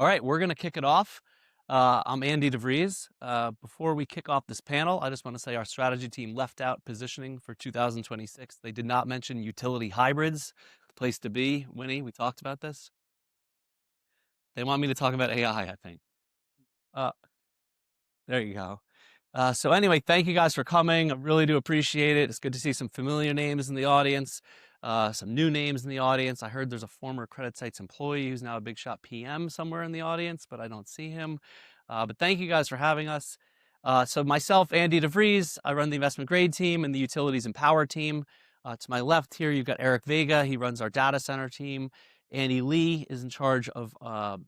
All right, we're going to kick it off. I'm Andy DeVries. Before we kick off this panel, I just want to say our strategy team left out positioning for 2026. They did not mention utility hybrids, place to be. Winnie, we talked about this. They want me to talk about AI, I think. There you go. So anyway, thank you guys for coming. I really do appreciate it. It's good to see some familiar names in the audience, some new names in the audience. I heard there's a former CreditSights employee who's now a big shot PM somewhere in the audience, but I don't see him. But thank you guys for having us. So myself, Andy DeVries, I run the investment grade team and the utilities and power team. To my left here, you've got Erick Vega. He runs our data center team. Andy Lee is in charge of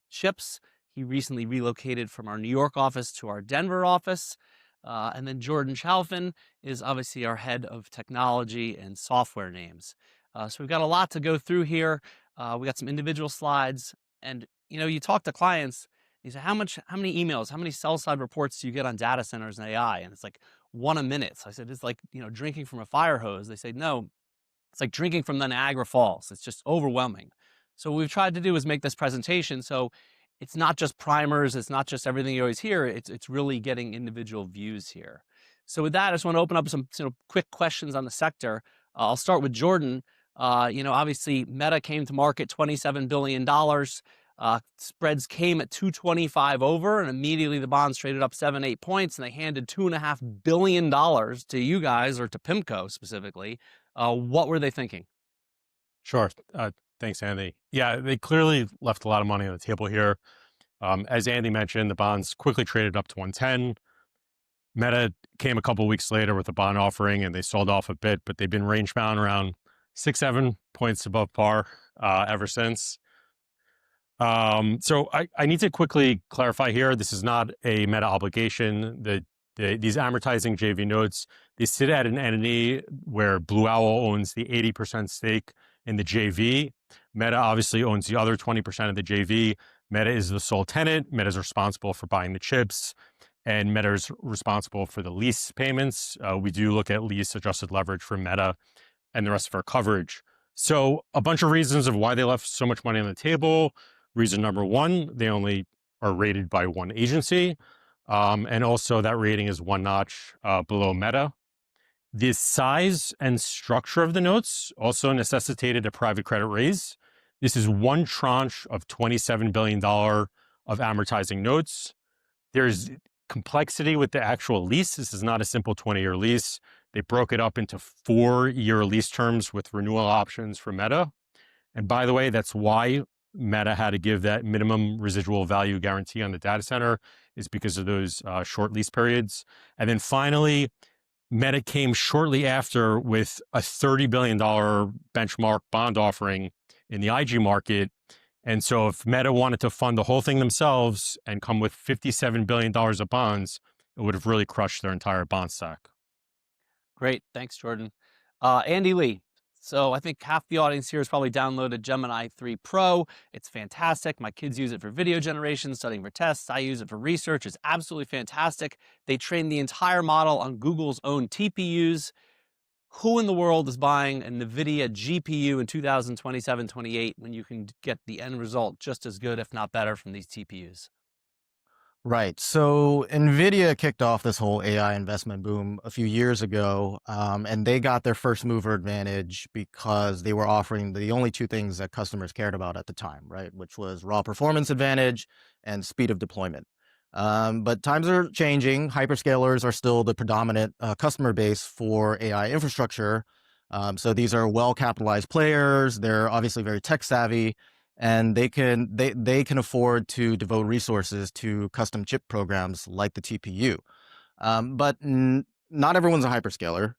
chips. He recently relocated from our New York office to our Denver office. And then Jordan Chalfin is obviously our head of technology and software names. So we've got a lot to go through here. We got some individual slides, and you talk to clients. You say, how many emails, how many sell side reports do you get on data centers and AI? And it's like one a minute. So I said, it's like drinking from a fire hose. They say, no, it's like drinking from the Niagara Falls. It's just overwhelming. So what we've tried to do is make this presentation so it's not just primers, it's not just everything you always hear, it's really getting individual views here. So with that, I just want to open up some quick questions on the sector. I'll start with Jordan. Obviously Meta came to market $27 billion. Spreads came at 225 over, and immediately the bonds traded up 7-8 points, and they handed $2.5 billion to you guys, or to PIMCO specifically. What were they thinking? Sure. Thanks, Andy. Yeah, they clearly left a lot of money on the table here. As Andy mentioned, the bonds quickly traded up to 110. Meta came a couple of weeks later with a bond offering, and they sold off a bit, but they've been range bound around 6-7 points above par ever since. So I need to quickly clarify here, this is not a Meta obligation. These amortizing JV notes, they sit at an entity where Blue Owl owns the 80% stake in the JV. Meta obviously owns the other 20% of the JV. Meta is the sole tenant. Meta is responsible for buying the chips, and Meta is responsible for the lease payments. We do look at lease adjusted leverage for Meta and the rest of our coverage. So a bunch of reasons of why they left so much money on the table. Reason number one, they only are rated by one agency. And also that rating is one notch below Meta. The size and structure of the notes also necessitated a private credit raise. This is one tranche of $27 billion of amortizing notes. There's complexity with the actual lease. This is not a simple 20-year lease. They broke it up into 4-year lease terms with renewal options for Meta. And by the way, that's why Meta had to give that minimum residual value guarantee on the data center, is because of those short lease periods. And then finally, Meta came shortly after with a $30 billion benchmark bond offering in the IG market. And so if Meta wanted to fund the whole thing themselves and come with $57 billion of bonds, it would have really crushed their entire bond stack. Great. Thanks, Jordan. Andy Lee. So I think half the audience here has probably downloaded Gemini 3 Pro. It's fantastic. My kids use it for video generation, studying for tests. I use it for research. It's absolutely fantastic. They train the entire model on Google's own TPUs. Who in the world is buying a NVIDIA GPU in 2027-28 when you can get the end result just as good, if not better, from these TPUs? Right. So NVIDIA kicked off this whole AI investment boom a few years ago, and they got their first mover advantage because they were offering the only two things that customers cared about at the time, right? Which was raw performance advantage and speed of deployment. But times are changing. Hyperscalers are still the predominant customer base for AI infrastructure. So these are well-capitalized players. They're obviously very tech savvy, and they can afford to devote resources to custom chip programs like the TPU. But not everyone's a hyperscaler.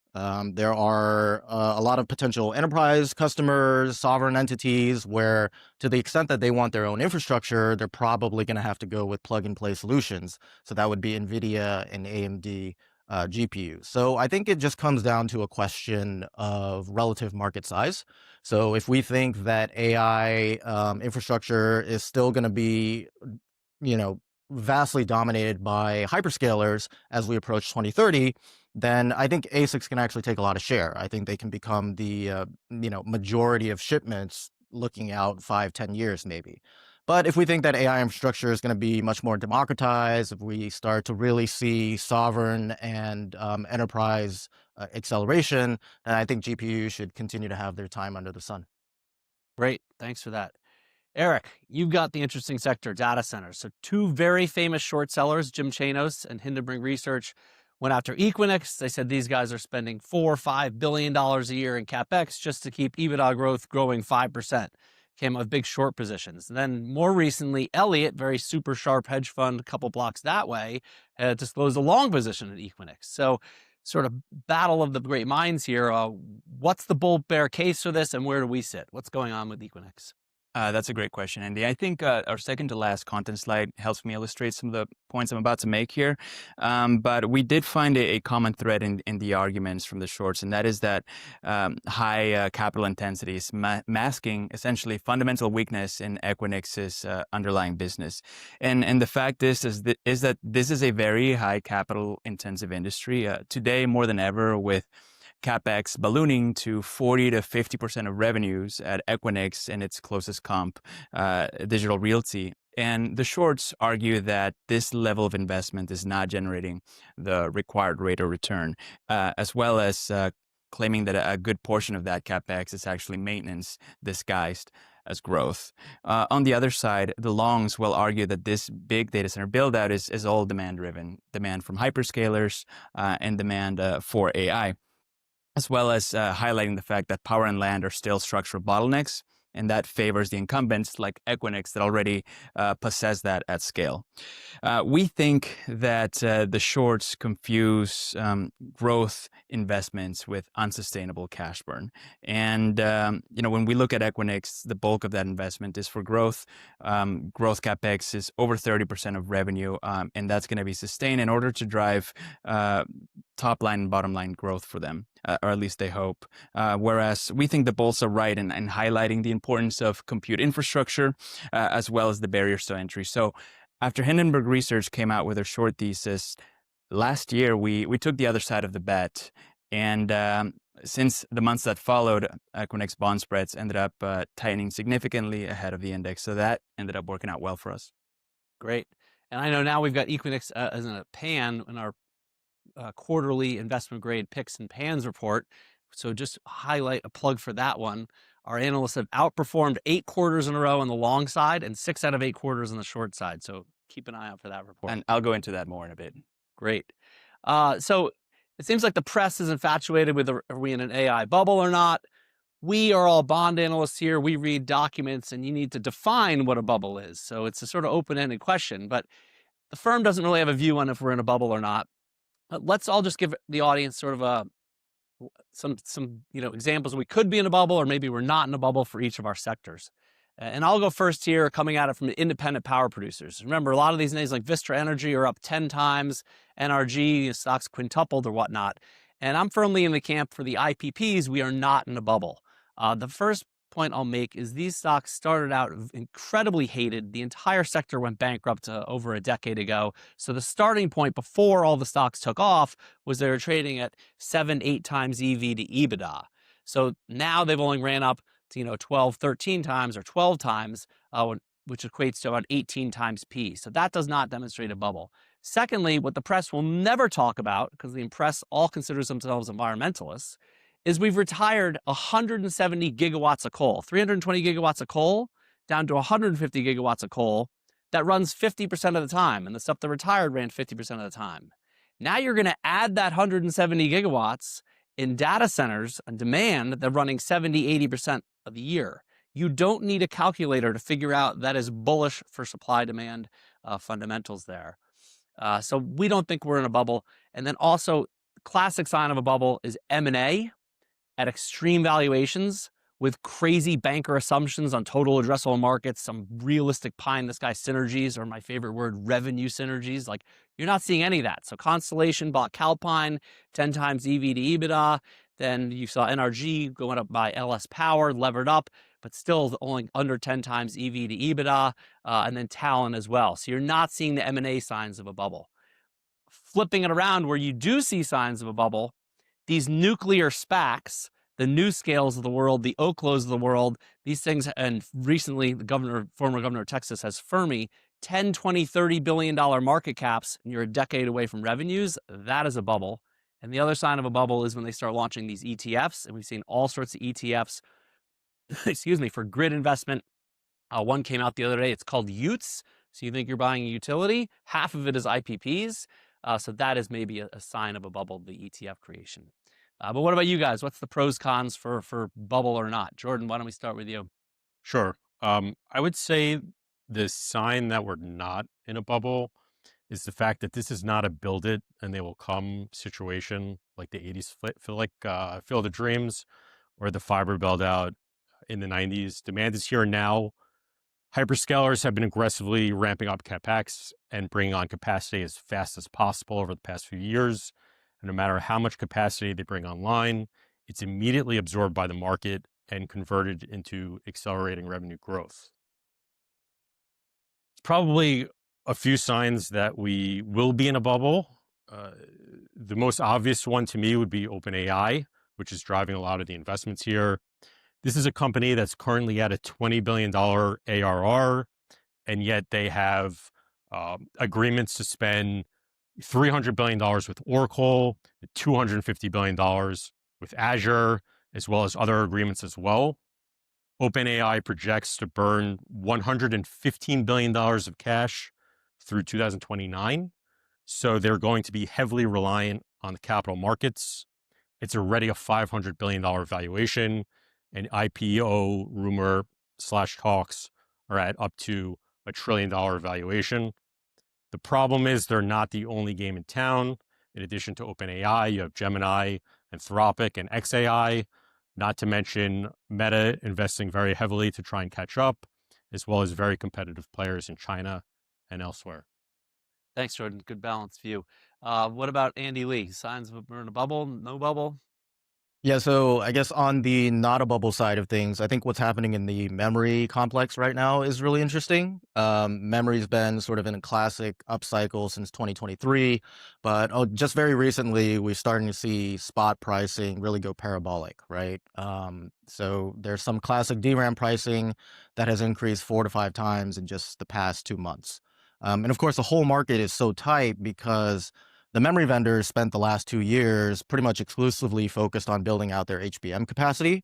There are a lot of potential enterprise customers, sovereign entities, where to the extent that they want their own infrastructure, they're probably going to have to go with plug-and-play solutions. So that would be NVIDIA and AMD GPU. So I think it just comes down to a question of relative market size. So if we think that AI infrastructure is still going to be, vastly dominated by hyperscalers as we approach 2030, then I think ASICs can actually take a lot of share. I think they can become the majority of shipments looking out 5-10 years maybe. But if we think that AI infrastructure is going to be much more democratized, if we start to really see sovereign and enterprise acceleration, then I think GPUs should continue to have their time under the sun. Great. Thanks for that. Eric, you've got the interesting sector, data centers. So two very famous short sellers, Jim Chanos and Hindenburg Research, went after Equinix. They said these guys are spending $4 or $5 billion a year in CapEx just to keep EBITDA growth growing 5%. Came with big short positions. And then more recently, Elliott, very super sharp hedge fund, a couple blocks that way, disclosed a long position at Equinix. So sort of battle of the great minds here. What's the bull bear case for this and where do we sit? What's going on with Equinix? That's a great question, Andy. I think our second to last content slide helps me illustrate some of the points I'm about to make here. But we did find a common thread in the arguments from the shorts, and that is that high capital intensity is masking essentially fundamental weakness in Equinix's underlying business. And the fact is that this is a very high capital intensive industry today more than ever, with CapEx ballooning to 40 to 50% of revenues at Equinix and its closest comp, Digital Realty. And the shorts argue that this level of investment is not generating the required rate of return, as well as claiming that a good portion of that CapEx is actually maintenance disguised as growth. On the other side, the longs will argue that this big data center build-out is all demand-driven, demand from hyperscalers and demand for AI, as well as highlighting the fact that power and land are still structural bottlenecks, and that favors the incumbents like Equinix that already possess that at scale. We think that the shorts confuse growth investments with unsustainable cash burn. And when we look at Equinix, the bulk of that investment is for growth. Growth CapEx is over 30% of revenue, and that's going to be sustained in order to drive top line and bottom line growth for them, or at least they hope. Whereas we think the bulls are right in highlighting the importance of compute infrastructure as well as the barriers to entry. So after Hindenburg Research came out with their short thesis last year, we took the other side of the bet. And since the months that followed, Equinix bond spreads ended up tightening significantly ahead of the index. So that ended up working out well for us. Great. And I know now we've got Equinix as a pan in our quarterly investment grade picks and pans report. So just highlight a plug for that one. Our analysts have outperformed 8 quarters in a row on the long side and 6 out of 8 quarters on the short side. So keep an eye out for that report. And I'll go into that more in a bit. Great. So it seems like the press is infatuated with are we in an AI bubble or not? We are all bond analysts here. We read documents and you need to define what a bubble is. So it's a sort of open-ended question, but the firm doesn't really have a view on if we're in a bubble or not. Let's all just give the audience sort of some examples. We could be in a bubble, or maybe we're not in a bubble for each of our sectors. And I'll go first here, coming at it from the independent power producers. Remember, a lot of these names like Vistra Energy are up 10 times, NRG stocks quintupled or whatnot. And I'm firmly in the camp for the IPPs. We are not in a bubble. The first point I'll make is these stocks started out incredibly hated. The entire sector went bankrupt over a decade ago. So the starting point before all the stocks took off was they were trading at 7-8 times EV to EBITDA. So now they've only ran up to 12, 13 times or 12 times, which equates to about 18 times P. So that does not demonstrate a bubble. Secondly, what the press will never talk about, because the press all considers themselves environmentalists, is we've retired 170 gigawatts of coal, 320 gigawatts of coal down to 150 gigawatts of coal that runs 50% of the time. And the stuff that retired ran 50% of the time. Now you're going to add that 170 gigawatts in data centers and demand that running 70, 80% of the year. You don't need a calculator to figure out that is bullish for supply demand fundamentals there. So we don't think we're in a bubble. And then also, classic sign of a bubble is M&A at extreme valuations with crazy banker assumptions on total addressable markets, some realistic pie in the sky synergies, or my favorite word, revenue synergies. Like, you're not seeing any of that. So Constellation bought Calpine, 10 times EV to EBITDA. Then you saw NRG going up by LS Power, levered up, but still only under 10 times EV to EBITDA, and then Talon as well. So you're not seeing the M&A signs of a bubble. Flipping it around, where you do see signs of a bubble, these nuclear SPACs the new scales of the world, the Oklos of the world, these things, and recently the former governor of Texas has Fermi, 10, 20, $30 billion market caps, and you're a decade away from revenues. That is a bubble. And the other sign of a bubble is when they start launching these ETFs, and we've seen all sorts of ETFs, excuse me, for grid investment. One came out the other day. It's called UTS. So you think you're buying a utility, half of it is IPPs. So that is maybe a sign of a bubble, the ETF creation. But what about you guys? What's the pros, cons for bubble or not? Jordan, why don't we start with you? Sure. I would say the sign that we're not in a bubble is the fact that this is not a build it and they will come situation like the 80s Field of Dreams or the fiber build out in the 90s. Demand is here and now. Hyperscalers have been aggressively ramping up CapEx and bringing on capacity as fast as possible over the past few years. And no matter how much capacity they bring online, it's immediately absorbed by the market and converted into accelerating revenue growth. Probably a few signs that we will be in a bubble. The most obvious one to me would be OpenAI, which is driving a lot of the investments here. This is a company that's currently at a $20 billion ARR, and yet they have agreements to spend $300 billion with Oracle, $250 billion with Azure, as well as other agreements as well. OpenAI projects to burn $115 billion of cash through 2029. So they're going to be heavily reliant on the capital markets. It's already a $500 billion valuation, and IPO rumor / talks are at up to $1 trillion valuation. The problem is they're not the only game in town. In addition to OpenAI, you have Gemini, Anthropic, and xAI, not to mention Meta investing very heavily to try and catch up, as well as very competitive players in China and elsewhere. Thanks, Jordan. Good balanced view. What about Andy Lee? Signs of we're in a bubble? No bubble? Yeah, so I guess on the not a bubble side of things, I think what's happening in the memory complex right now is really interesting. Memory's been sort of in a classic upcycle since 2023, but just very recently, we're starting to see spot pricing really go parabolic, right? So there's some classic DRAM pricing that has increased 4 to 5 times in just the past 2 months. And of course, the whole market is so tight because the memory vendors spent the last 2 years pretty much exclusively focused on building out their HBM capacity.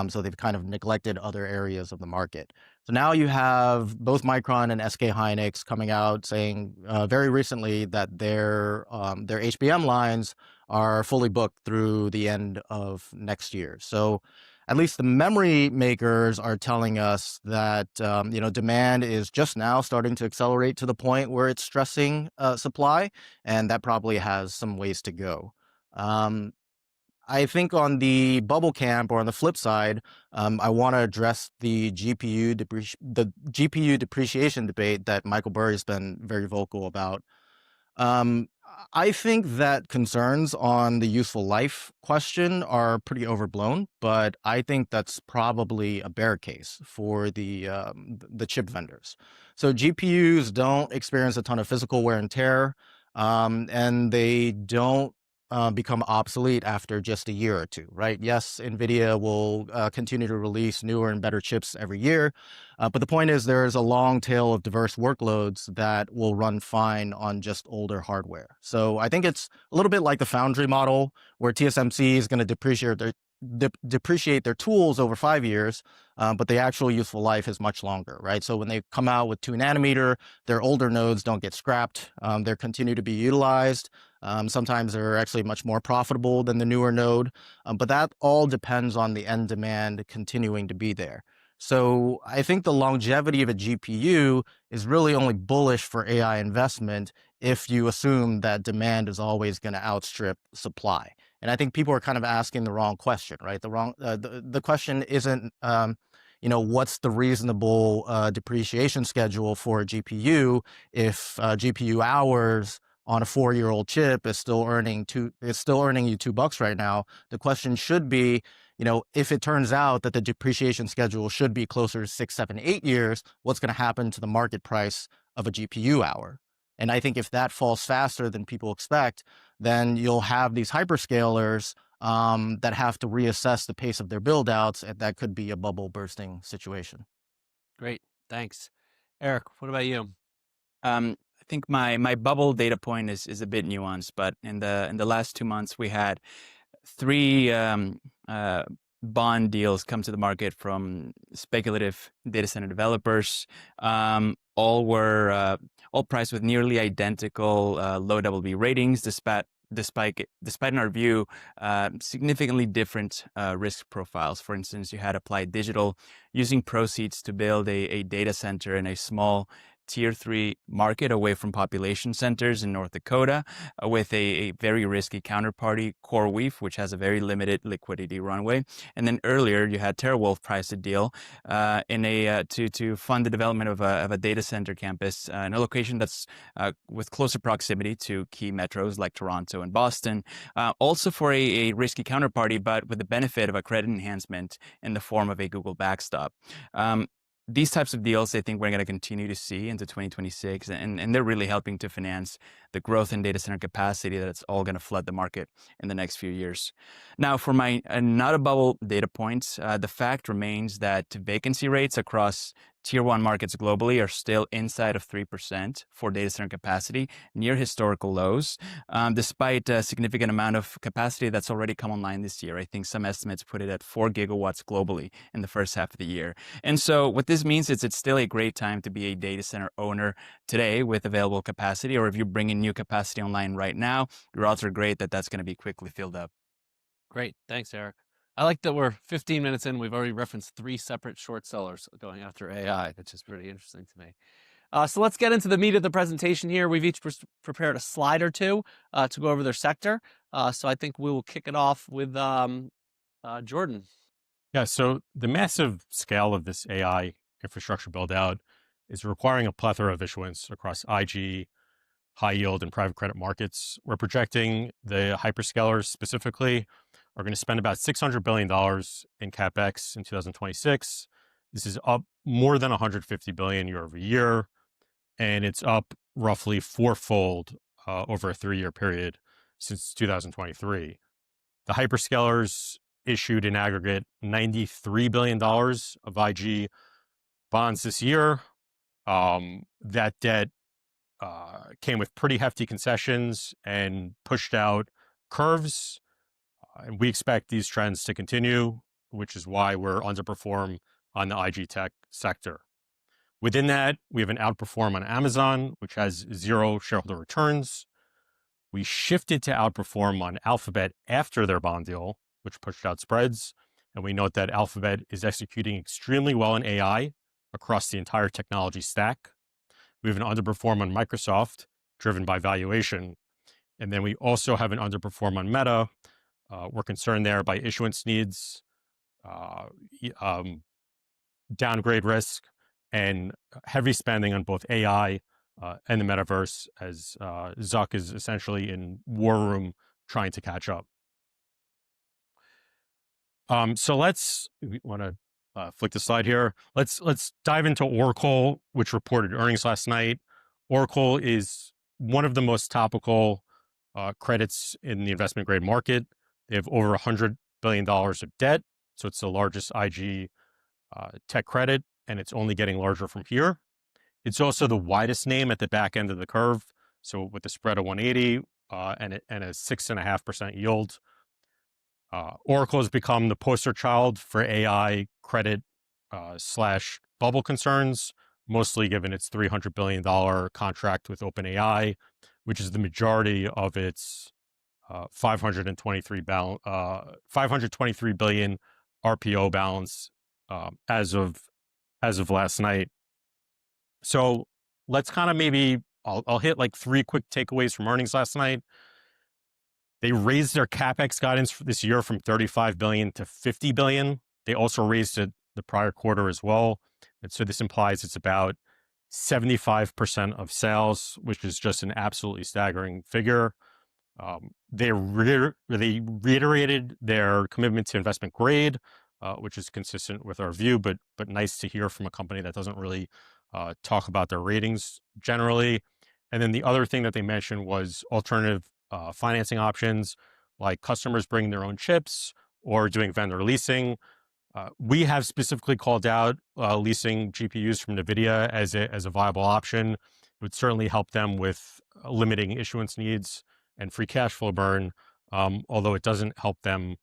So they've kind of neglected other areas of the market. So now you have both Micron and SK Hynix coming out saying very recently that their HBM lines are fully booked through the end of next year. So at least the memory makers are telling us that demand is just now starting to accelerate to the point where it's stressing supply, and that probably has some ways to go. I think on the bubble camp, or on the flip side, I want to address the GPU depreciation debate that Michael Burry's been very vocal about. I think that concerns on the useful life question are pretty overblown, but I think that's probably a bear case for the chip vendors. So GPUs don't experience a ton of physical wear and tear, and they don't become obsolete after just a year or two, right? Yes, NVIDIA will continue to release newer and better chips every year, but the point is there's a long tail of diverse workloads that will run fine on just older hardware. So I think it's a little bit like the foundry model, where TSMC is going to depreciate their tools over 5 years, but the actual useful life is much longer, right? So when they come out with 2 nanometer, their older nodes don't get scrapped. They continue to be utilized. Sometimes they're actually much more profitable than the newer node, but that all depends on the end demand continuing to be there. So I think the longevity of a GPU is really only bullish for AI investment if you assume that demand is always going to outstrip supply. And I think people are kind of asking the wrong question, right? The question isn't, what's the reasonable depreciation schedule for a GPU if GPU hours on a 4-year-old chip is still earning you $2 right now. The question should be, if it turns out that the depreciation schedule should be closer to 6, 7, 8 years, what's going to happen to the market price of a GPU hour? And I think if that falls faster than people expect, then you'll have these hyperscalers that have to reassess the pace of their build outs, and that could be a bubble bursting situation. Great, thanks. Eric, what about you? I think my bubble data point is a bit nuanced, but in the last 2 months we had three bond deals come to the market from speculative data center developers. All priced with nearly identical low BB ratings, despite in our view significantly different risk profiles. For instance, you had Applied Digital using proceeds to build a data center in a small Tier 3 market away from population centers in North Dakota with a very risky counterparty, CoreWeave, which has a very limited liquidity runway. And then earlier, you had TeraWolf price a deal to fund the development of a data center campus in a location that's with closer proximity to key metros like Toronto and Boston. Also for a risky counterparty, but with the benefit of a credit enhancement in the form of a Google backstop. These types of deals, I think we're going to continue to see into 2026, and they're really helping to finance the growth in data center capacity that's all going to flood the market in the next few years. Now, for my not a bubble data points, the fact remains that vacancy rates across Tier 1 markets globally are still inside of 3% for data center capacity, near historical lows, despite a significant amount of capacity that's already come online this year. I think some estimates put it at 4 gigawatts globally in the first half of the year. And so what this means is it's still a great time to be a data center owner today with available capacity, or if you're bringing new capacity online right now, your odds are great that that's going to be quickly filled up. Great, thanks, Eric. I like that we're 15 minutes in. We've already referenced 3 separate short sellers going after AI, which is pretty interesting to me. So let's get into the meat of the presentation here. We've each prepared a slide or two to go over their sector. So I think we will kick it off with Jordan. Yeah, so the massive scale of this AI infrastructure build out is requiring a plethora of issuance across IG, high yield, and private credit markets. We're projecting the hyperscalers specifically are going to spend about $600 billion in CapEx in 2026. This is up more than $150 billion year over year, and it's up roughly fourfold over a 3-year period since 2023. The hyperscalers issued in aggregate $93 billion of IG bonds this year. That debt came with pretty hefty concessions and pushed out curves. And we expect these trends to continue, which is why we're underperform on the IG tech sector. Within that, we have an outperform on Amazon, which has 0 shareholder returns. We shifted to outperform on Alphabet after their bond deal, which pushed out spreads. And we note that Alphabet is executing extremely well in AI across the entire technology stack. We have an underperform on Microsoft, driven by valuation. And then we also have an underperform on Meta. We're concerned there by issuance needs, downgrade risk, and heavy spending on both AI and the metaverse, as Zuck is essentially in war room trying to catch up. So we want to flick the slide here. Let's dive into Oracle, which reported earnings last night. Oracle is one of the most topical credits in the investment grade market. They have over $100 billion of debt, so it's the largest IG tech credit, and it's only getting larger from here. It's also the widest name at the back end of the curve, so with a spread of 180 and a 6.5% yield. Oracle has become the poster child for AI credit / bubble concerns, mostly given its $300 billion contract with OpenAI, which is the majority of its $523 billion RPO balance as of last night. So let's kind of I'll hit like 3 quick takeaways from earnings last night. They raised their CapEx guidance for this year from $35 billion to $50 billion. They also raised it the prior quarter as well. And so this implies it's about 75% of sales, which is just an absolutely staggering figure. They reiterated their commitment to investment grade, which is consistent with our view, but nice to hear from a company that doesn't really talk about their ratings generally. And then the other thing that they mentioned was alternative financing options. like customers bringing their own chips or doing vendor leasing. We have specifically called out leasing GPUs from NVIDIA as a viable option. It would certainly help them with limiting issuance needs and free cash flow burn, although it doesn't help them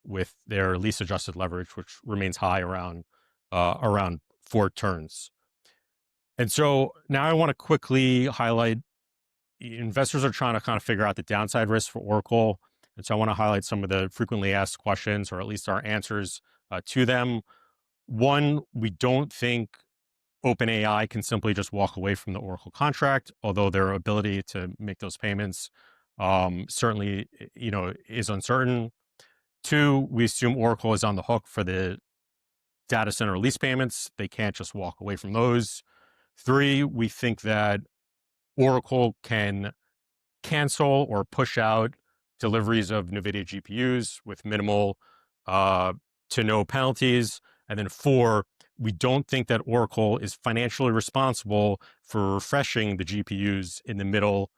with their lease adjusted leverage, which remains high around 4 turns. And so now I want to quickly highlight, investors are trying to kind of figure out the downside risk for Oracle. And so I want to highlight some of the frequently asked questions, or at least our answers to them. One, we don't think OpenAI can simply just walk away from the Oracle contract, although their ability to make those payments certainly, is uncertain. Two, we assume Oracle is on the hook for the data center lease payments. They can't just walk away from those. Three, we think that Oracle can cancel or push out deliveries of NVIDIA GPUs with minimal to no penalties. And then four, we don't think that Oracle is financially responsible for refreshing the GPUs in the middle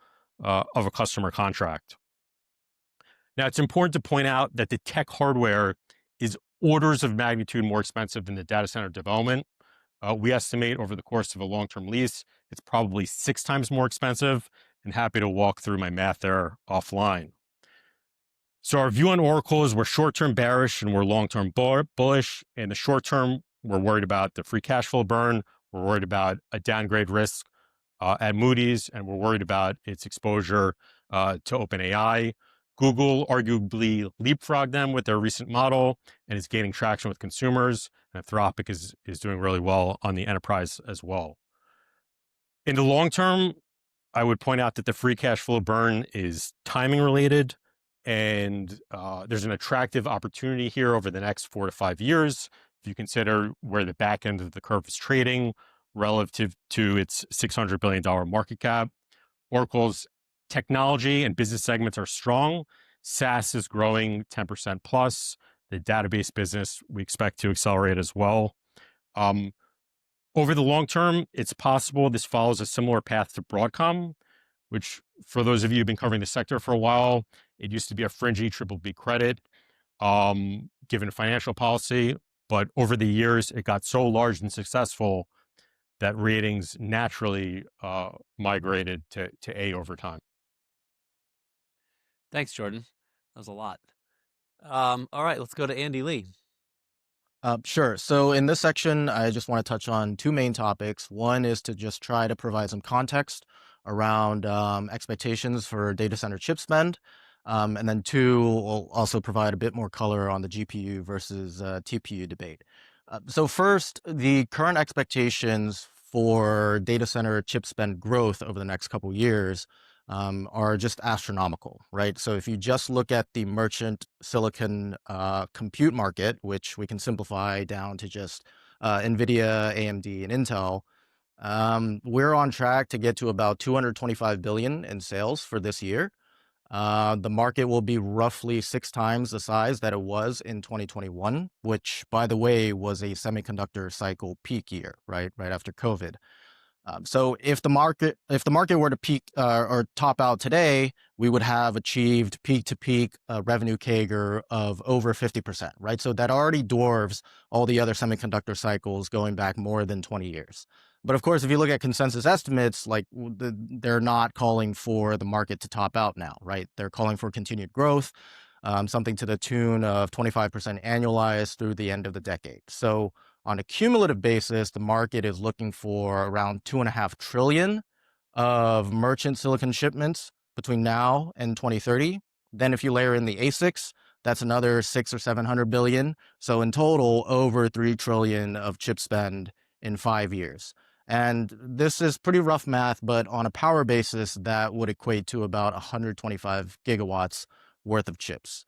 of a customer contract. Now, it's important to point out that the tech hardware is orders of magnitude more expensive than the data center development. We estimate over the course of a long-term lease, it's probably 6 times more expensive, and happy to walk through my math there offline. So our view on Oracle is we're short-term bearish and we're long-term bullish. In the short term, we're worried about the free cash flow burn. We're worried about a downgrade risk at Moody's, and we're worried about its exposure to OpenAI. Google arguably leapfrogged them with their recent model and is gaining traction with consumers. And Anthropic is doing really well on the enterprise as well. In the long term, I would point out that the free cash flow burn is timing related, and there's an attractive opportunity here over the next 4 to 5 years. If you consider where the back end of the curve is trading relative to its $600 billion market cap, Oracle's technology and business segments are strong. SaaS is growing 10% plus. The database business we expect to accelerate as well. Over the long term, it's possible this follows a similar path to Broadcom, which for those of you who've been covering the sector for a while, it used to be a fringy BBB credit, given financial policy. But over the years, it got so large and successful that ratings naturally migrated to A over time. Thanks, Jordan. That was a lot. All right, let's go to Andy Lee. Sure. So in this section, I just want to touch on 2 main topics. One is to just try to provide some context around expectations for data center chip spend. And then 2, we'll also provide a bit more color on the GPU versus TPU debate. So first, the current expectations for data center chip spend growth over the next couple of years are just astronomical, right? So if you just look at the merchant silicon compute market, which we can simplify down to just NVIDIA, AMD, and Intel, we're on track to get to about $225 billion in sales for this year. The market will be roughly 6 times the size that it was in 2021, which, by the way, was a semiconductor cycle peak year, right after COVID. So if the market were to peak or top out today, we would have achieved peak to peak revenue CAGR of over 50%, right? So that already dwarfs all the other semiconductor cycles going back more than 20 years. But of course, if you look at consensus estimates, they're not calling for the market to top out now, right? They're calling for continued growth, something to the tune of 25% annualized through the end of the decade. So on a cumulative basis, the market is looking for around $2.5 trillion of merchant silicon shipments between now and 2030. Then if you layer in the ASICs, that's another 600 or 700 billion. So in total, over 3 trillion of chip spend in 5 years. And this is pretty rough math, but on a power basis, that would equate to about 125 gigawatts worth of chips.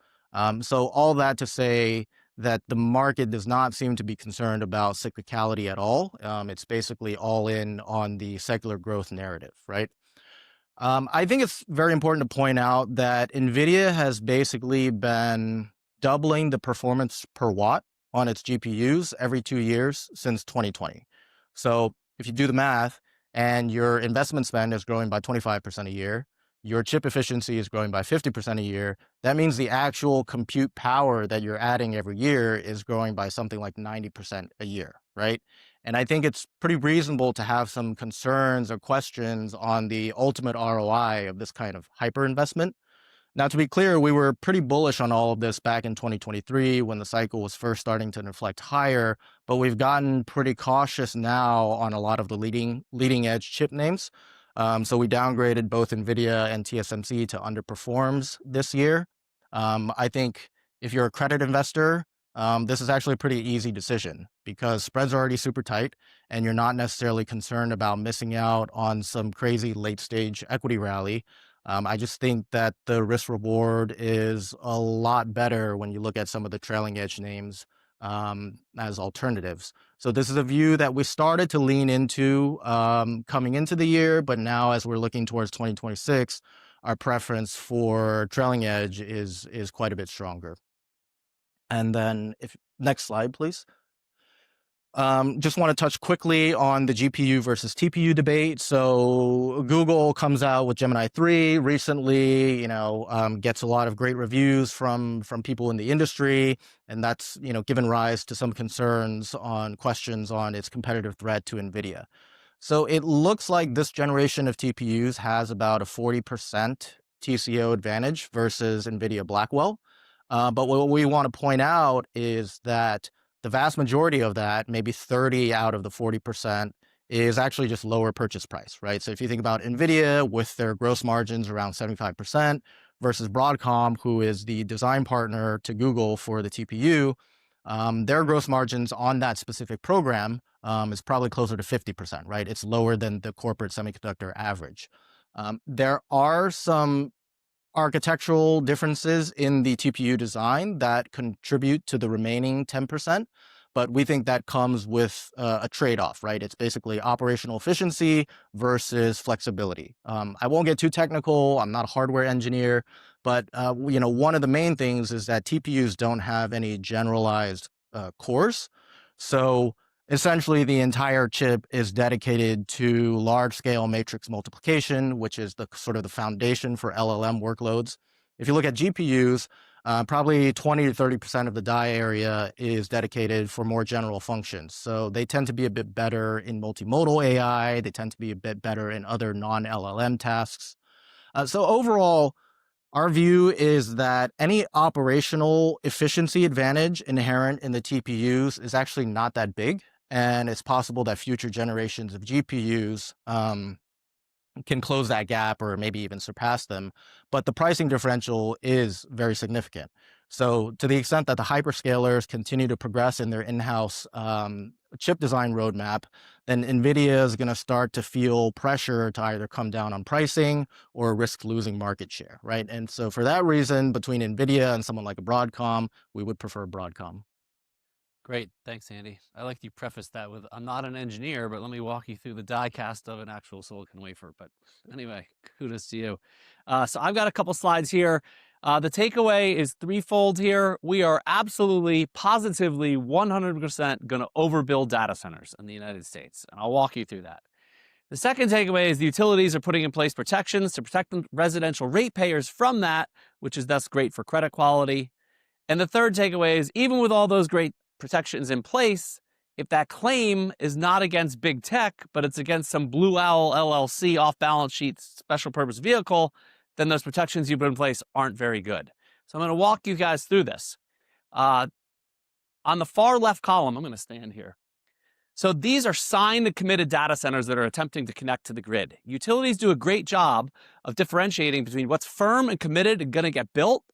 So all that to say that the market does not seem to be concerned about cyclicality at all. It's basically all in on the secular growth narrative, right? I think it's very important to point out that NVIDIA has basically been doubling the performance per watt on its GPUs every 2 years since 2020. So if you do the math and your investment spend is growing by 25% a year, your chip efficiency is growing by 50% a year, that means the actual compute power that you're adding every year is growing by something like 90% a year, right? And I think it's pretty reasonable to have some concerns or questions on the ultimate ROI of this kind of hyper investment. Now, to be clear, we were pretty bullish on all of this back in 2023 when the cycle was first starting to inflect higher, but we've gotten pretty cautious now on a lot of the leading edge chip names. So we downgraded both NVIDIA and TSMC to underperforms this year. I think if you're a credit investor, this is actually a pretty easy decision because spreads are already super tight and you're not necessarily concerned about missing out on some crazy late stage equity rally. I just think that the risk reward is a lot better when you look at some of the trailing edge names as alternatives. So this is a view that we started to lean into coming into the year, but now as we're looking towards 2026, our preference for trailing edge is quite a bit stronger. And then next slide, please. Just want to touch quickly on the GPU versus TPU debate. So Google comes out with Gemini 3 recently, gets a lot of great reviews from people in the industry. And that's, given rise to some questions on its competitive threat to NVIDIA. So it looks like this generation of TPUs has about a 40% TCO advantage versus NVIDIA Blackwell. But what we want to point out is that the vast majority of that, maybe 30 out of the 40%, is actually just lower purchase price, right? So if you think about NVIDIA with their gross margins around 75% versus Broadcom, who is the design partner to Google for the TPU, their gross margins on that specific program is probably closer to 50%, right? It's lower than the corporate semiconductor average. There are some architectural differences in the TPU design that contribute to the remaining 10%, but we think that comes with a trade-off, right? It's basically operational efficiency versus flexibility. I won't get too technical. I'm not a hardware engineer, but one of the main things is that TPUs don't have any generalized cores. So essentially, the entire chip is dedicated to large-scale matrix multiplication, which is the sort of the foundation for LLM workloads. If you look at GPUs, probably 20 to 30% of the die area is dedicated for more general functions. So they tend to be a bit better in multimodal AI. They tend to be a bit better in other non-LLM tasks. So overall, our view is that any operational efficiency advantage inherent in the TPUs is actually not that big. And it's possible that future generations of GPUs can close that gap or maybe even surpass them. But the pricing differential is very significant. So to the extent that the hyperscalers continue to progress in their in-house chip design roadmap, then NVIDIA is going to start to feel pressure to either come down on pricing or risk losing market share, right? And so for that reason, between NVIDIA and someone like a Broadcom, we would prefer Broadcom. Great. Thanks, Andy. I like you prefaced that with, I'm not an engineer, but let me walk you through the die cast of an actual silicon wafer. But anyway, kudos to you. So I've got a couple slides here. The takeaway is threefold here. We are absolutely, positively, 100% going to overbuild data centers in the United States. And I'll walk you through that. The second takeaway is the utilities are putting in place protections to protect the residential ratepayers from that, which is thus great for credit quality. And the third takeaway is even with all those great protections in place, if that claim is not against big tech, but it's against some Blue Owl LLC off-balance sheet special purpose vehicle, then those protections you put in place aren't very good. So I'm going to walk you guys through this. On the far left column, I'm going to stand here. So these are signed and committed data centers that are attempting to connect to the grid. Utilities do a great job of differentiating between what's firm and committed and going to get built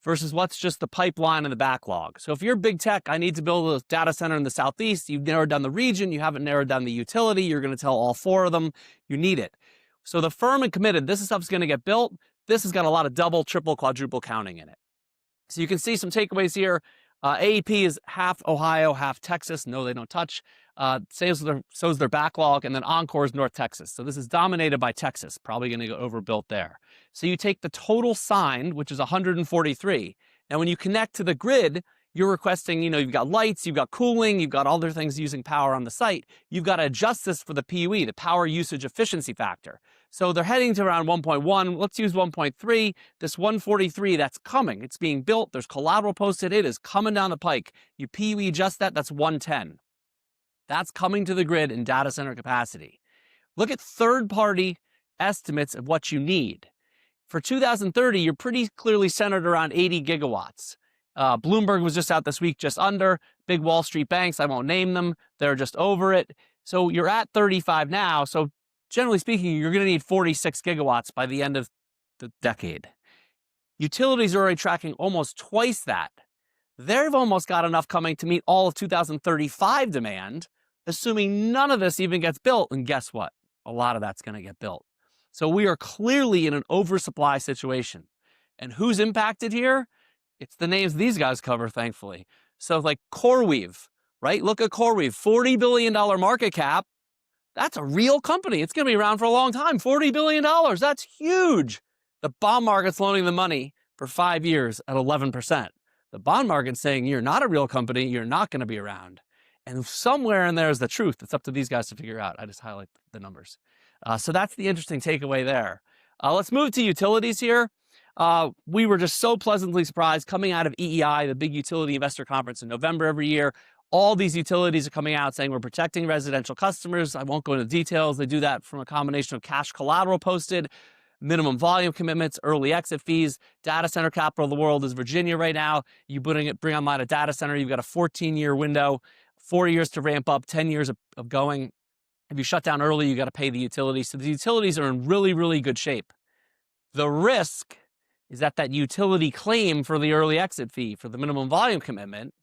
versus what's just the pipeline and the backlog. So if you're big tech, I need to build a data center in the Southeast, you've narrowed down the region, you haven't narrowed down the utility, you're going to tell all four of them you need it. So the firm and committed, this stuff's going to get built. This has got a lot of double, triple, quadruple counting in it. So you can see some takeaways here. AEP is half Ohio, half Texas. No, they don't touch. So is their backlog, and then Encore is North Texas. So this is dominated by Texas, probably going to go overbuilt there. So you take the total signed, which is 143. Now, when you connect to the grid, you're requesting, you've got lights, you've got cooling, you've got other things using power on the site. You've got to adjust this for the PUE, the power usage efficiency factor. So they're heading to around 1.1. Let's use 1.3. This 143, that's coming. It's being built. There's collateral posted. It is coming down the pike. You PUE adjust that, that's 110. That's coming to the grid in data center capacity. Look at third-party estimates of what you need. For 2030, you're pretty clearly centered around 80 gigawatts. Bloomberg was just out this week, just under. Big Wall Street banks, I won't name them, they're just over it. So you're at 35 now. So generally speaking, you're going to need 46 gigawatts by the end of the decade. Utilities are already tracking almost twice that. They've almost got enough coming to meet all of 2035 demand, assuming none of this even gets built. And guess what? A lot of that's going to get built. So we are clearly in an oversupply situation. And who's impacted here? It's the names these guys cover, thankfully. So like CoreWeave, right? Look at CoreWeave, $40 billion market cap. That's a real company. It's going to be around for a long time. $40 billion. That's huge. The bond market's loaning the money for 5 years at 11%. The bond market's saying you're not a real company. You're not going to be around. And somewhere in there is the truth. It's up to these guys to figure out. I just highlight the numbers. So that's the interesting takeaway there. Let's move to utilities here. We were just so pleasantly surprised coming out of EEI, the big utility investor conference in November every year. All these utilities are coming out saying we're protecting residential customers. I won't go into details. They do that from a combination of cash collateral posted, minimum volume commitments, early exit fees. Data center capital of the world is Virginia right now. You bring online a data center, you've got a 14-year window, 4 years to ramp up, 10 years of going. If you shut down early, you got to pay the utilities. So the utilities are in really, really good shape. The risk is that utility claim for the early exit fee for the minimum volume commitment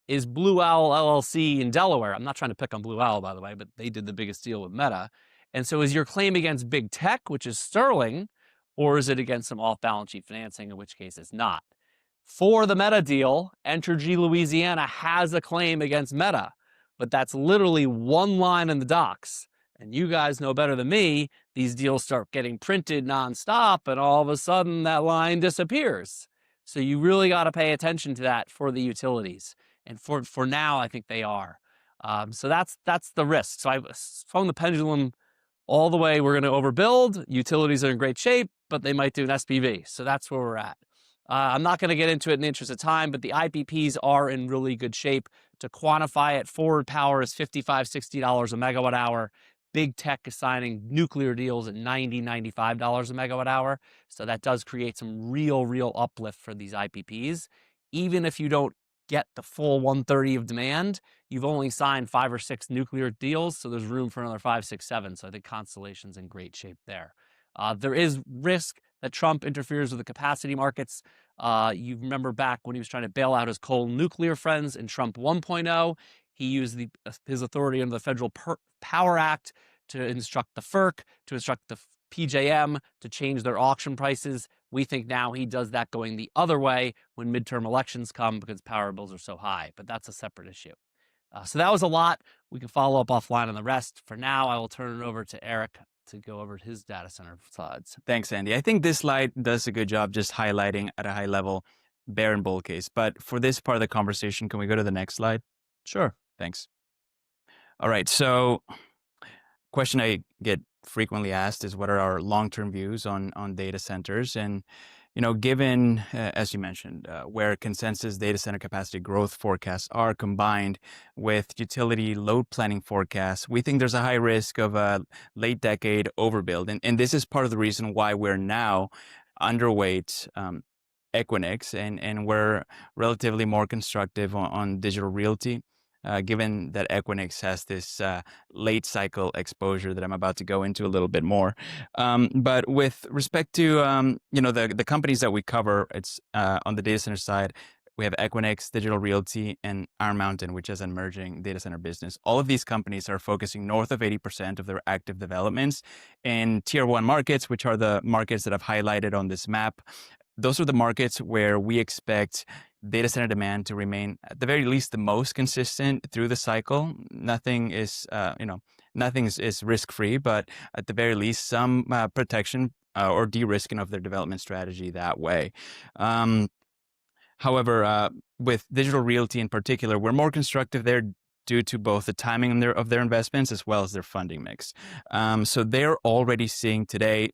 is Blue Owl LLC in Delaware. I'm not trying to pick on Blue Owl, by the way, but they did the biggest deal with Meta. And so is your claim against big tech, which is Sterling, or is it against some off-balance sheet financing, in which case it's not? For the Meta deal, Entergy Louisiana has a claim against Meta, but that's literally one line in the docs. And you guys know better than me, these deals start getting printed nonstop, and all of a sudden that line disappears. So you really got to pay attention to that for the utilities. And for now, I think they are. So that's the risk. So I've swung the pendulum all the way. We're going to overbuild. Utilities are in great shape, but they might do an SPV. So that's where we're at. I'm not going to get into it in the interest of time, but the IPPs are in really good shape. To quantify it, forward power is $55, $60 a megawatt hour. Big tech is signing nuclear deals at $90, $95 a megawatt hour. So that does create some real uplift for these IPPs. Even if you don't get the full 130 of demand, you've only signed 5 or 6 nuclear deals, so there's room for another 5, 6, 7. So I think Constellation's in great shape there. There is risk that Trump interferes with the capacity markets. You remember back when he was trying to bail out his coal nuclear friends in Trump 1.0, he used his authority under the Federal Power Act to instruct the FERC, to instruct the PJM to change their auction prices. We think now he does that going the other way when midterm elections come because power bills are so high, but that's a separate issue. So that was a lot. We can follow up offline on the rest. For now, I will turn it over to Eric to go over his data center slides. Thanks, Andy. I think this slide does a good job just highlighting at a high level bear and bull case. But for this part of the conversation, can we go to the next slide? Sure. Thanks. All right. So question I get frequently asked is what are our long-term views on data centers? And, given, as you mentioned, where consensus data center capacity growth forecasts are combined with utility load planning forecasts, we think there's a high risk of a late decade overbuild. And this is part of the reason why we're now underweight Equinix and we're relatively more constructive on Digital Realty. Given that Equinix has this late cycle exposure that I'm about to go into a little bit more. But with respect to, the companies that we cover, it's on the data center side, we have Equinix, Digital Realty, and Iron Mountain, which is an emerging data center business. All of these companies are focusing north of 80% of their active developments in tier 1 markets, which are the markets that I've highlighted on this map. Those are the markets where we expect data center demand to remain, at the very least, the most consistent through the cycle. Nothing is, nothing is risk-free, but at the very least, some protection or de-risking of their development strategy that way. However, with Digital Realty in particular, we're more constructive there due to both the timing of their investments as well as their funding mix. So they're already seeing today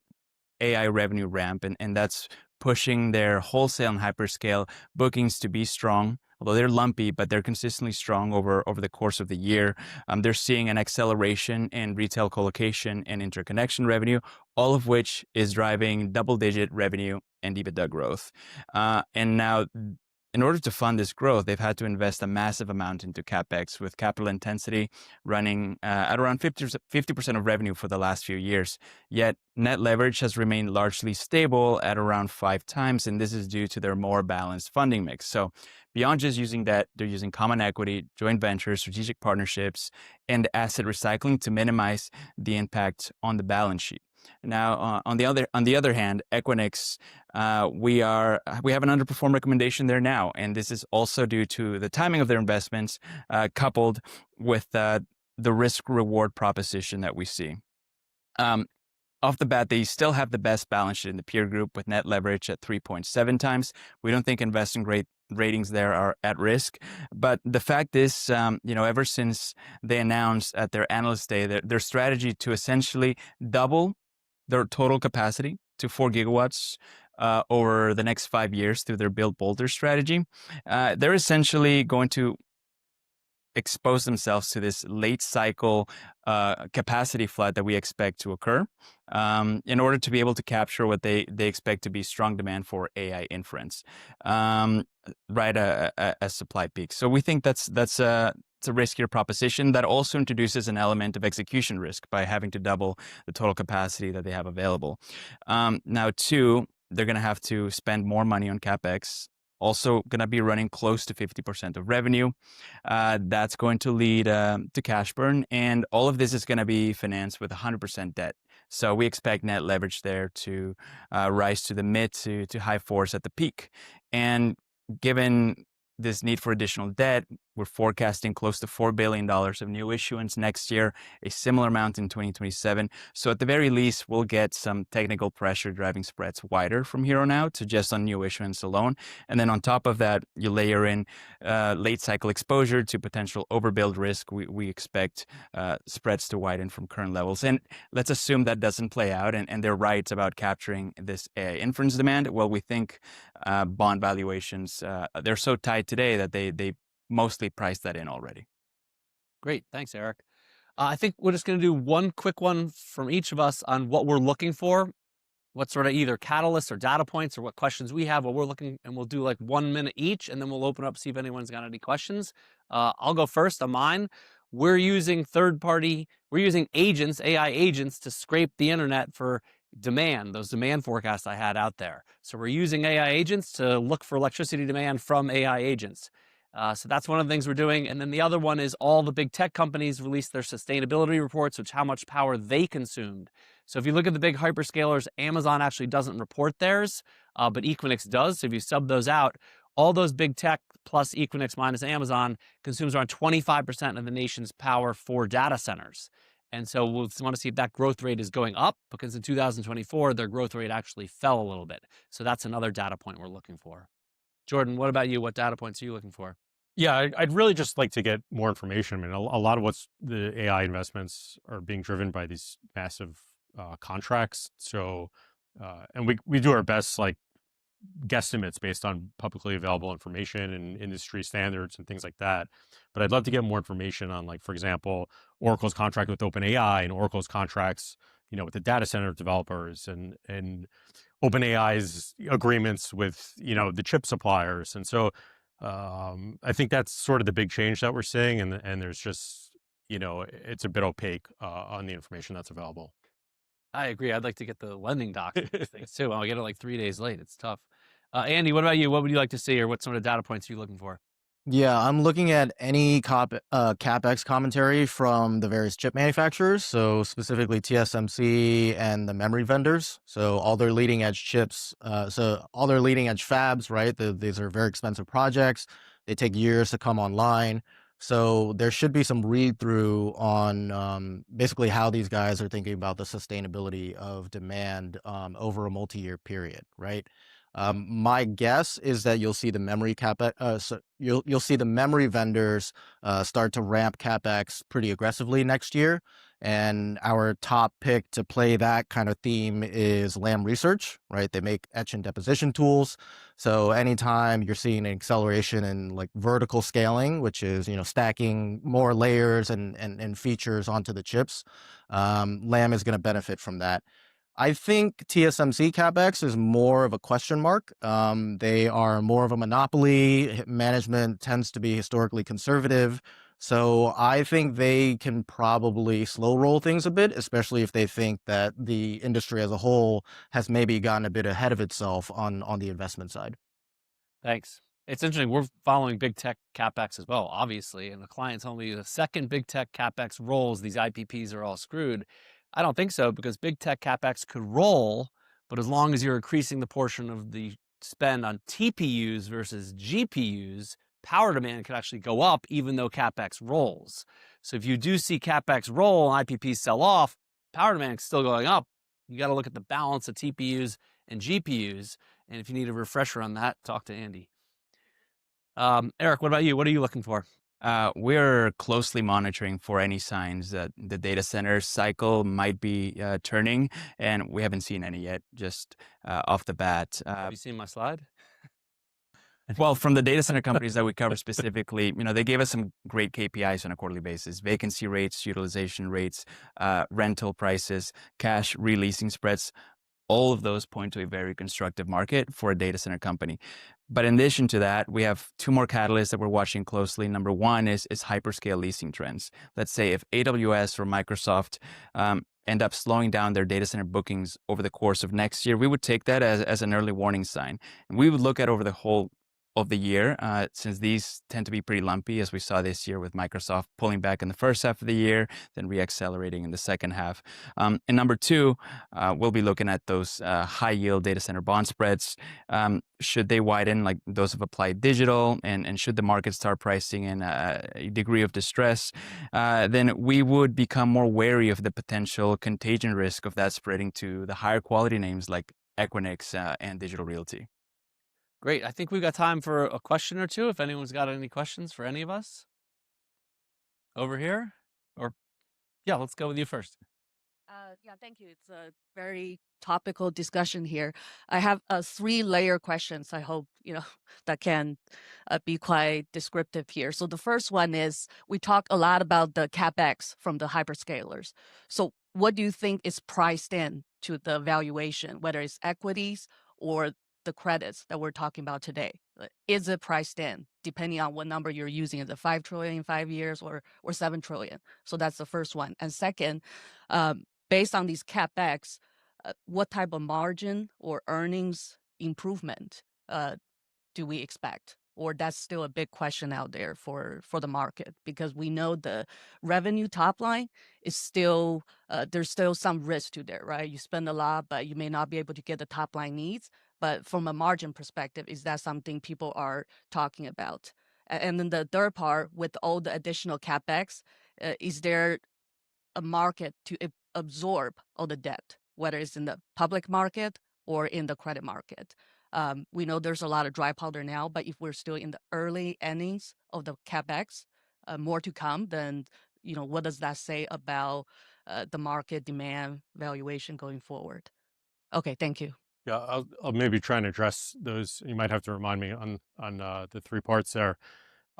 AI revenue ramp, and that's pushing their wholesale and hyperscale bookings to be strong. Although they're lumpy, but they're consistently strong over the course of the year. They're seeing an acceleration in retail colocation and interconnection revenue, all of which is driving double-digit revenue and EBITDA growth. And now, in order to fund this growth, they've had to invest a massive amount into CapEx, with capital intensity running at around 50% of revenue for the last few years. Yet net leverage has remained largely stable at around 5 times, and this is due to their more balanced funding mix. So beyond just using debt, they're using common equity, joint ventures, strategic partnerships, and asset recycling to minimize the impact on the balance sheet. Now, on the other hand, Equinix, we have an underperform recommendation there now, and this is also due to the timing of their investments, coupled with the risk-reward proposition that we see. Off the bat, they still have the best balance sheet in the peer group, with net leverage at 3.7 times. We don't think investment grade ratings there are at risk. But the fact is, ever since they announced at their analyst day their strategy to essentially double their total capacity to 4 gigawatts over the next 5 years through their build bolder strategy, they're essentially going to expose themselves to this late cycle capacity flood that we expect to occur in order to be able to capture what they expect to be strong demand for AI inference right as supply peaks. So we think it's a riskier proposition that also introduces an element of execution risk by having to double the total capacity that they have available. Now, two, they're going to have to spend more money on CapEx. Also going to be running close to 50% of revenue. That's going to lead to cash burn, and all of this is going to be financed with 100% debt. So we expect net leverage there to rise to the mid to high fours at the peak. And given this need for additional debt, we're forecasting close to $4 billion of new issuance next year, a similar amount in 2027. So at the very least, we'll get some technical pressure driving spreads wider from here on out to just on new issuance alone. And then on top of that, you layer in late cycle exposure to potential overbuild risk. We expect spreads to widen from current levels. And let's assume that doesn't play out and they're right about capturing this AI inference demand. Well, we think bond valuations, they're so tight today that they mostly priced that in already. Great. Thanks, Eric. I think we're just going to do one quick one from each of us on what we're looking for, what sort of either catalysts or data points or what questions we have, what we're looking, and we'll do like 1 minute each, and then we'll open up, see if anyone's got any questions. I'll go first on mine. We're using agents, AI agents, to scrape the internet for demand, those demand forecasts I had out there. So we're using AI agents to look for electricity demand from AI agents. So that's one of the things we're doing. And then the other one is all the big tech companies release their sustainability reports, which how much power they consumed. So if you look at the big hyperscalers, Amazon actually doesn't report theirs, but Equinix does. So if you sub those out, all those big tech plus Equinix minus Amazon consumes around 25% of the nation's power for data centers. And so we'll want to see if that growth rate is going up, because in 2024, their growth rate actually fell a little bit. So that's another data point we're looking for. Jordan, what about you? What data points are you looking for? Yeah, I'd really just like to get more information. I mean, a lot of what's the AI investments are being driven by these massive contracts. So, and we do our best, like, guesstimates based on publicly available information and industry standards and things like that. But I'd love to get more information on, like, for example, Oracle's contract with OpenAI and Oracle's contracts, with the data center developers and OpenAI's agreements with, the chip suppliers. And so I think that's sort of the big change that we're seeing. And there's just, it's a bit opaque on the information that's available. I agree. I'd like to get the lending docs for these things too. I'll get it like 3 days late. It's tough. Andy, what about you? What would you like to see, or what sort of data points are you looking for? Yeah, I'm looking at any CapEx commentary from the various chip manufacturers, so specifically TSMC and the memory vendors. So all their leading edge chips, so all their leading edge fabs, right? These are very expensive projects. They take years to come online. So there should be some read through on basically how these guys are thinking about the sustainability of demand over a multi-year period, right? My guess is that you'll see the memory capex. So you'll see the memory vendors start to ramp capex pretty aggressively next year. And our top pick to play that kind of theme is Lam Research, right? They make etch and deposition tools. So anytime you're seeing an acceleration in like vertical scaling, which is, stacking more layers and features onto the chips, Lam is going to benefit from that. I think TSMC CapEx is more of a question mark. They are more of a monopoly. Management tends to be historically conservative. So I think they can probably slow roll things a bit, especially if they think that the industry as a whole has maybe gotten a bit ahead of itself on the investment side. Thanks. It's interesting. We're following big tech CapEx as well, obviously. And the client told me the second big tech CapEx rolls, these IPPs are all screwed. I don't think so, because big tech CapEx could roll, but as long as you're increasing the portion of the spend on TPUs versus GPUs, power demand could actually go up even though CapEx rolls. So if you do see CapEx roll and IPPs sell off, power demand is still going up. You got to look at the balance of TPUs and GPUs. And if you need a refresher on that, talk to Andy. Eric, what about you? What are you looking for? We're closely monitoring for any signs that the data center cycle might be turning, and we haven't seen any yet, just off the bat. Have you seen my slide? Well, from the data center companies that we cover specifically, they gave us some great KPIs on a quarterly basis: vacancy rates, utilization rates, rental prices, cash releasing spreads. All of those point to a very constructive market for a data center company. But in addition to that, we have two more catalysts that we're watching closely. Number one is hyperscale leasing trends. Let's say if AWS or Microsoft end up slowing down their data center bookings over the course of next year, we would take that as an early warning sign. And we would look at over the whole of the year, since these tend to be pretty lumpy, as we saw this year with Microsoft pulling back in the first half of the year, then reaccelerating in the second half. And number two, we'll be looking at those high yield data center bond spreads. Should they widen like those of Applied Digital, and should the market start pricing in a degree of distress, then we would become more wary of the potential contagion risk of that spreading to the higher quality names like Equinix and Digital Realty. Great. I think we've got time for a question or two. If anyone's got any questions for any of us over here, or yeah, let's go with you first. Yeah, thank you. It's a very topical discussion here. I have 3-layer questions. I hope that can be quite descriptive here. So the first one is, we talk a lot about the CapEx from the hyperscalers. So what do you think is priced in to the valuation, whether it's equities or the credits that we're talking about today? Is it priced in, depending on what number you're using? Is it 5 trillion in 5 years or 7 trillion? So that's the first one. And second, based on these CapEx, what type of margin or earnings improvement do we expect? Or that's still a big question out there for the market, because we know the revenue top line is still, there's still some risk to there, right? You spend a lot, but you may not be able to get the top line needs. But from a margin perspective, is that something people are talking about? And then the third part, with all the additional CapEx, is there a market to absorb all the debt, whether it's in the public market or in the credit market? We know there's a lot of dry powder now, but if we're still in the early innings of the CapEx, more to come, then what does that say about the market demand valuation going forward? Okay, thank you. Yeah, I'll maybe try and address those. You might have to remind me on the 3 parts there.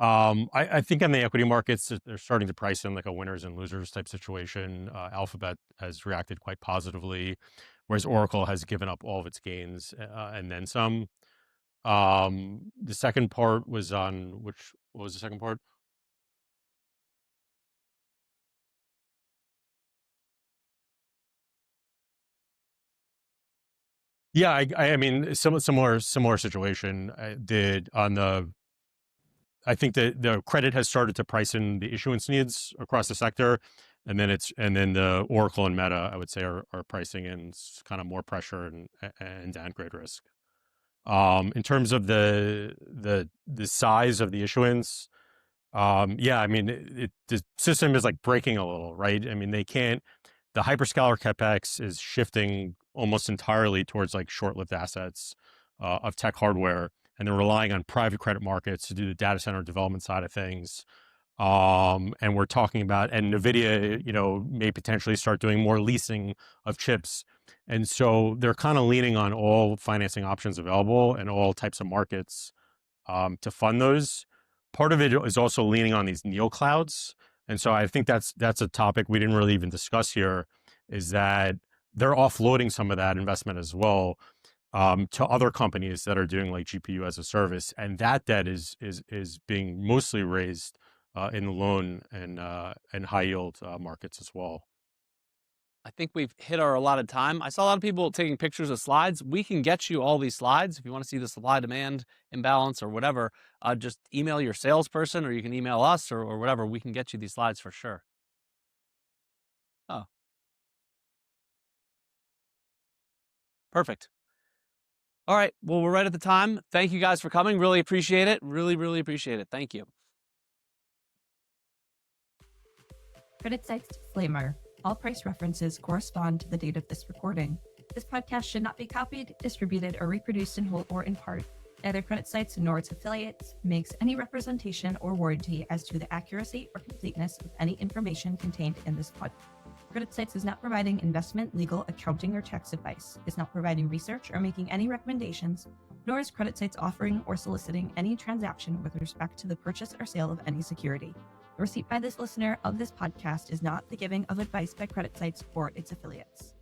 I think on the equity markets, they're starting to price in like a winners and losers type situation. Alphabet has reacted quite positively, whereas Oracle has given up all of its gains and then some. The second part was on what was the second part? Yeah, I mean, similar situation. I think that the credit has started to price in the issuance needs across the sector, and then the Oracle and Meta, I would say, are pricing in kind of more pressure and downgrade risk. In terms of the size of the issuance, yeah, I mean, the system is like breaking a little, right? I mean, the hyperscaler CapEx is shifting almost entirely towards like short-lived assets. of tech hardware, and they're relying on private credit markets to do the data center development side of things. And we're talking about, and NVIDIA, may potentially start doing more leasing of chips. And so they're kind of leaning on all financing options available and all types of markets to fund those. Part of it is also leaning on these neoclouds. And so I think that's a topic we didn't really even discuss here, is that they're offloading some of that investment as well to other companies that are doing like GPU as a service. And that debt is being mostly raised in the loan and high yield markets as well. I think we've hit our allotted time. I saw a lot of people taking pictures of slides. We can get you all these slides. If you want to see the supply-demand imbalance or whatever, just email your salesperson, or you can email us or whatever. We can get you these slides for sure. Oh. Perfect. All right. Well, we're right at the time. Thank you guys for coming. Really appreciate it. Really, really appreciate it. Thank you. CreditSights disclaimer. All price references correspond to the date of this recording. This podcast should not be copied, distributed, or reproduced in whole or in part. Neither CreditSights nor its affiliates makes any representation or warranty as to the accuracy or completeness of any information contained in this podcast. CreditSights is not providing investment, legal, accounting, or tax advice, is not providing research or making any recommendations, nor is CreditSights offering or soliciting any transaction with respect to the purchase or sale of any security. The receipt by this listener of this podcast is not the giving of advice by CreditSights or its affiliates.